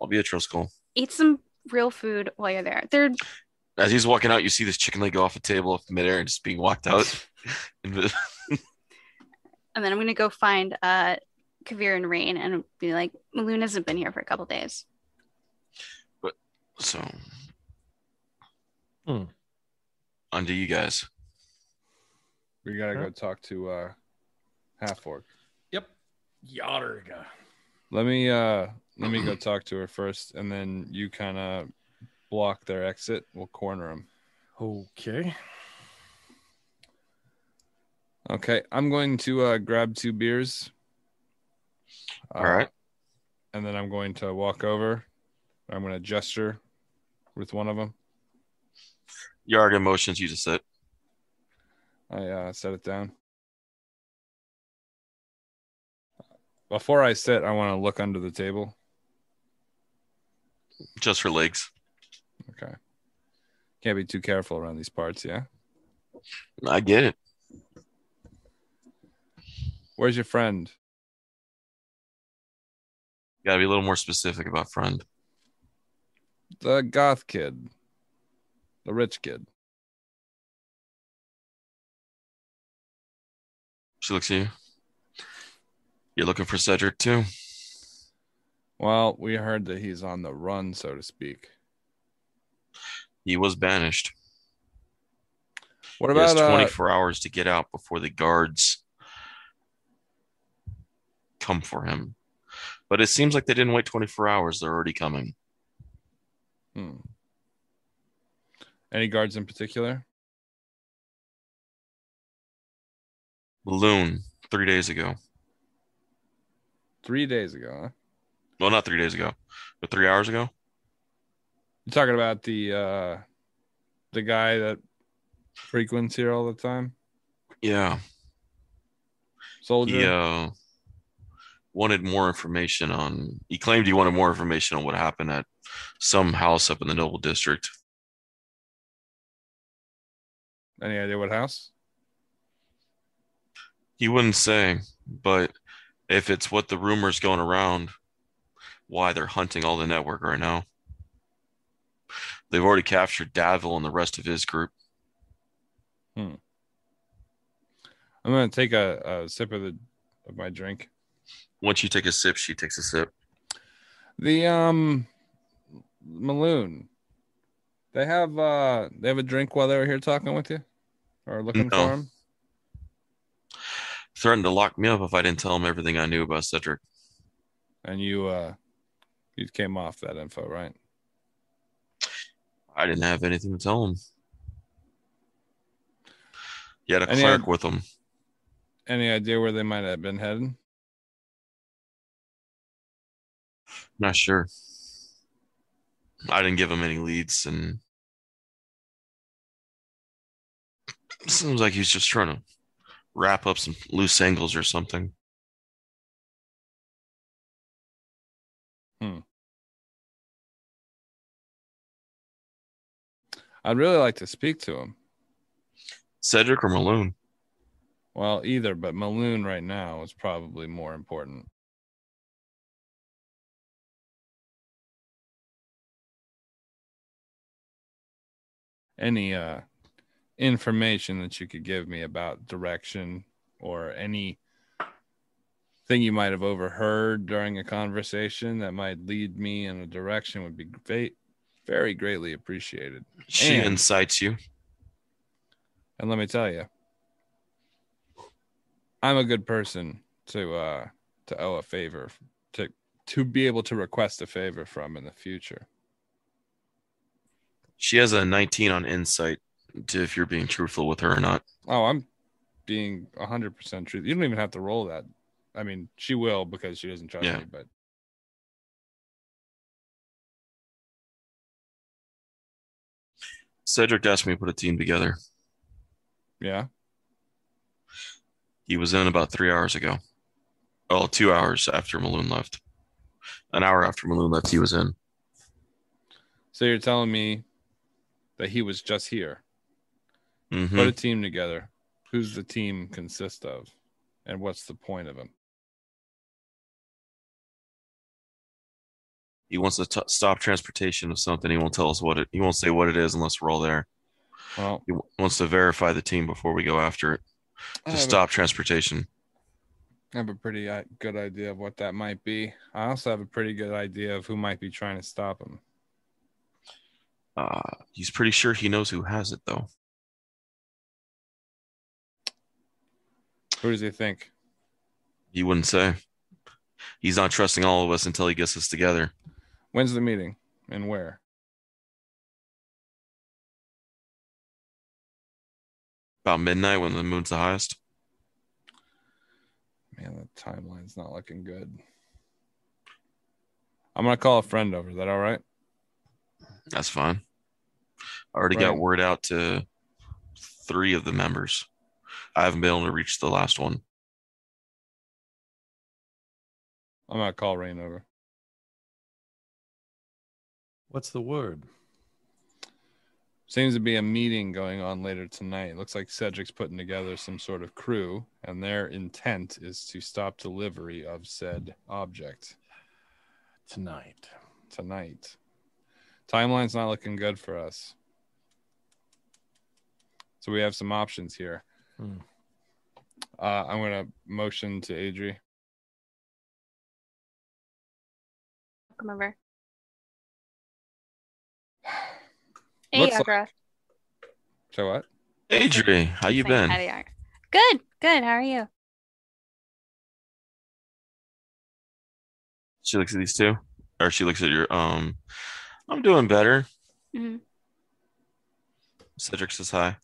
I'll be a Troskull. Eat some real food while you're there. They're As he's walking out, you see this chicken leg go off a table up midair and just being walked out. and then I'm gonna go find Kavir and Rain and be like, Maloon hasn't been here for a couple days. So, Hmm. on to you guys. We gotta go talk to Half Orc. Yep. Yarga. Let me go talk to her first, and then you kind of block their exit. We'll corner them. Okay. Okay, I'm going to grab 2 beers. All right. And then I'm going to walk over. I'm going to gesture with one of them. Yarga motions you to sit. I set it down. Before I sit, I want to look under the table. Just for legs. Okay. Can't be too careful around these parts, yeah? I get it. Where's your friend? Gotta be a little more specific about friend. The goth kid. The rich kid. She looks at you. You're looking for Cedric too? Well, we heard that he's on the run, so to speak. He was banished. What He has about 24 hours to get out before the guards come for him. But it seems like they didn't wait 24 hours. They're already coming. any guards in particular? Loon, 3 days ago. 3 days ago, huh? Well, not 3 days ago, but 3 hours ago. You're talking about the guy that frequents here all the time? Yeah. Soldier? He wanted more information on. He claimed he wanted more information on what happened at some house up in the Noble District. Any idea what house? He wouldn't say, but if it's what the rumors going around, why they're hunting all the network right now. They've already captured Davil and the rest of his group. I'm gonna take a sip of my drink. Once you take a sip, she takes a sip. The Maloon. They have a drink while they were here talking with you, or looking No. for him. Threatened to lock me up if I didn't tell him everything I knew about Cedric. And you came off that info, right? I didn't have anything to tell him. He had a Any cleric idea- with him. Any idea where they might have been headed? Not sure. I didn't give him any leads, and it seems like he's just trying to wrap up some loose angles or something. I'd really like to speak to him. Cedric or Maloon? Well, either, but Maloon right now is probably more important. Any information that you could give me about direction or any thing you might have overheard during a conversation that might lead me in a direction would be very greatly appreciated. She And- incites you. And let me tell you, I'm a good person to owe a favor, to be able to request a favor from in the future. She has a 19 on insight to if you're being truthful with her or not. Oh, I'm being 100% true. You don't even have to roll that. I mean, she will because she doesn't trust Yeah. me, but Cedric asked me to put a team together. yeah. He was in about 3 hours ago. Oh, 2 hours after Maloon left. An hour after Maloon left, he was in. So you're telling me that he was just here. Mm-hmm. Put a team together. Who's the team consist of? And what's the point of him? He wants to stop transportation of something. He won't tell us what it. He won't say what it is unless we're all there. Well, He wants to verify the team before we go after it to stop transportation. I have a pretty good idea of what that might be. I also have a pretty good idea of who might be trying to stop him. He's pretty sure he knows who has it, though. Who does he think? He wouldn't say. He's not trusting all of us until he gets us together. When's the meeting and where? About midnight when the moon's the highest. Man, the timeline's not looking good. I'm going to call a friend over. Is that all right? That's fine. I already got word out to 3 of the members. I haven't been able to reach the last one. I'm going to call Rain over. What's the word? Seems to be a meeting going on later tonight. It looks like Cedric's putting together some sort of crew, and their intent is to stop delivery of said object. Tonight. Timeline's not looking good for us. So we have some options here. I'm going to motion to Adri. Come over. Hey, Looks Agra. So what? Adri, how you been? Good. How are you? She looks at these two, or she looks at your. I'm doing better. Mm-hmm. Cedric says hi.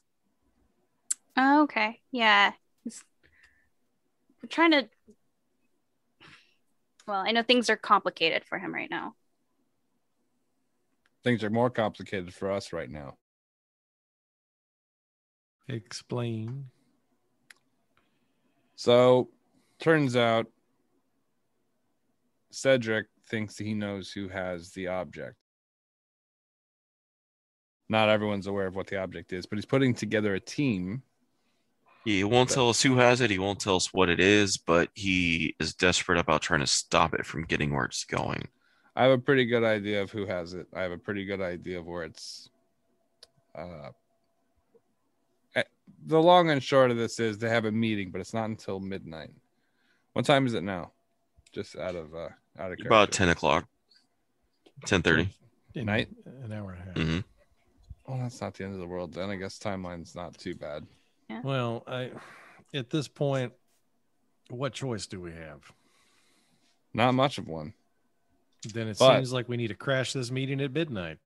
Oh, okay. Yeah. We're trying to. Well, I know things are complicated for him right now. Things are more complicated for us right now. Explain. So, turns out Cedric thinks he knows who has the object. Not everyone's aware of what the object is, but he's putting together a team. He won't tell us who has it. He won't tell us what it is, but he is desperate about trying to stop it from getting where it's going. I have a pretty good idea of who has it. I have a pretty good idea of where it's. The long and short of this is they have a meeting, but it's not until midnight. What time is it now? Just out of character. About 10 o'clock. 10:30. Night? An hour and a half. Mm-hmm. Well, that's not the end of the world. Then I guess timeline's not too bad. Yeah. Well, at this point, what choice do we have? Not much of one. Then it But- seems like we need to crash this meeting at midnight.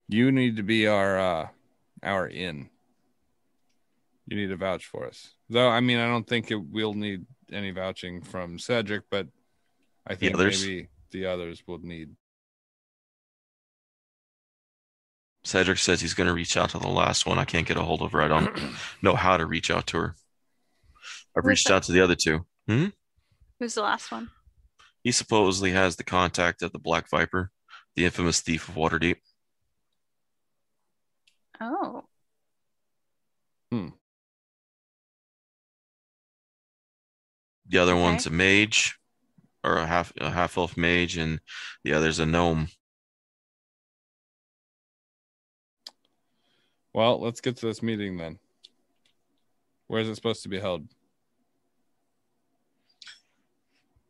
You need to be our in. You need to vouch for us. Though, I mean, I don't think we'll need any vouching from Cedric, but I think others? maybe the others will need. Cedric says he's going to reach out to the last one. I can't get a hold of her. I don't know how to reach out to her. I've reached out to the other two. Who's the last one? He supposedly has the contact of the Black Viper, the infamous thief of Waterdeep. Oh. The other Okay. one's a mage, or a half elf mage, and the other's a gnome. Well, let's get to this meeting then. Where is it supposed to be held?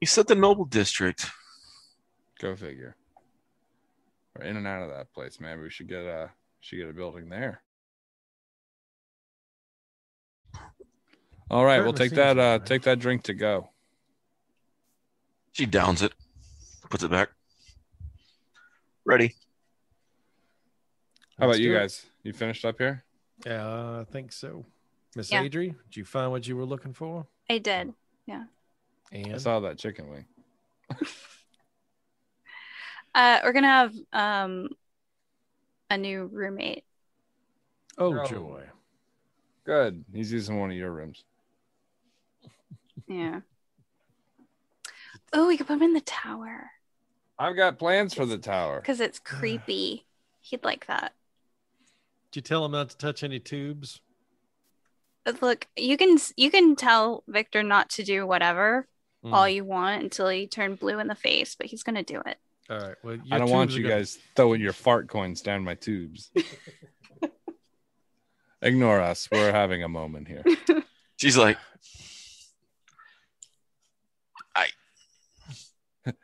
You said the Noble District. Go figure. We're in and out of that place. Maybe we should get a building there. All right, we'll take that drink to go. She downs it, puts it back. Ready. How about you guys? You finished up here? Yeah, I think so. Miss Yeah. Adri, did you find what you were looking for? I did. Yeah. I And saw that chicken wing. We're gonna have a new roommate. oh, joy. Good. He's using one of your rooms. Yeah. Oh, we could put him in the tower I've got plans for the tower. because it's creepy. He'd like that. Did you tell him not to touch any tubes? Look, you can tell Victor not to do whatever all you want until you turn blue in the face, but he's gonna do it. All right. Well, I don't want you guys throwing your fart coins down my tubes. Ignore us. We're having a moment here. She's like,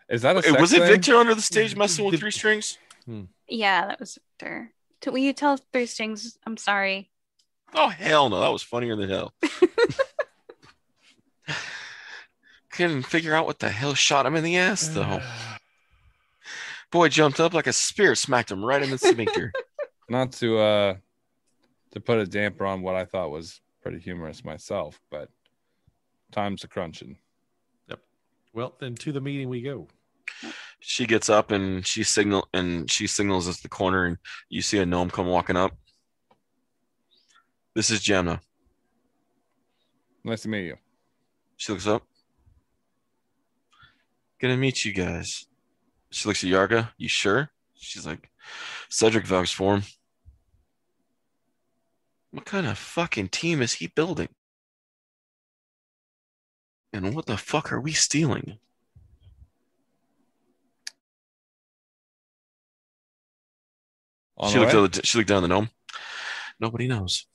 Is that a sex was it thing? Victor under the stage messing with three strings? Yeah, that was Victor. Will you tell Three Strings? I'm sorry. Oh, hell no. That was funnier than hell. Couldn't figure out what the hell shot him in the ass, though. Boy jumped up like a spear, smacked him right in the sphincter. Not to put a damper on what I thought was pretty humorous myself, but time's a crunching. Well, then to the meeting we go. She gets up and she signals us the corner, and you see a gnome come walking up. This is Gemma. Nice to meet you. She looks up. Gonna meet you guys. She looks at Yarga. You sure? She's like, Cedric vouched for him. What kind of fucking team is he building? And what the fuck are we stealing? She looked down the gnome. Nobody knows.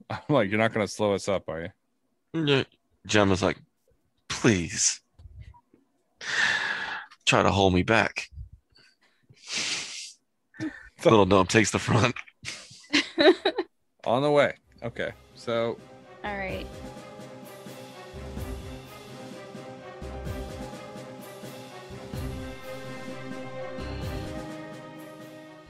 I'm like, you're not going to slow us up, are you? Gemma's like, please. Try to hold me back. Little gnome takes the front. On the way. Okay. So. All right.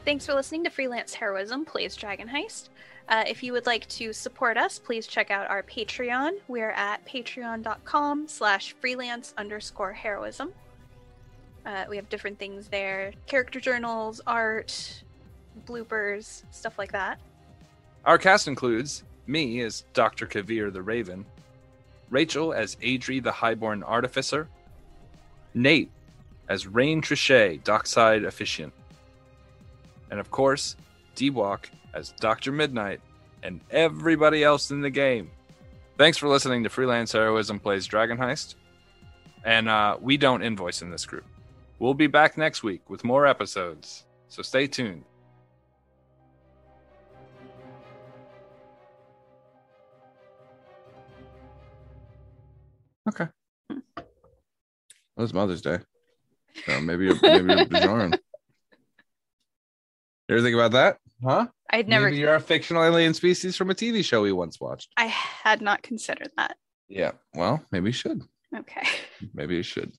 Thanks for listening to Freelance Heroism Plays Dragon Heist. If you would like to support us, please check out our Patreon. We're at patreon.com/freelance_heroism. We have different things there. Character journals, art, bloopers, stuff like that. Our cast includes me as Dr. Kavir the Raven, Rachel as Adri the Highborn Artificer, Nate as Rain Trichet, Dockside Officiant, and of course, D-Walk as Dr. Midnight, and everybody else in the game. Thanks for listening to Freelance Heroism Plays Dragon Heist. And we don't invoice in this group. We'll be back next week with more episodes, so stay tuned. Okay. It was Mother's Day. So maybe you're Bajoran. You ever think about that? Huh? I'd never. Maybe you're a fictional alien species from a TV show we once watched. I had not considered that. Yeah. Well, maybe you should. Okay. Maybe you should.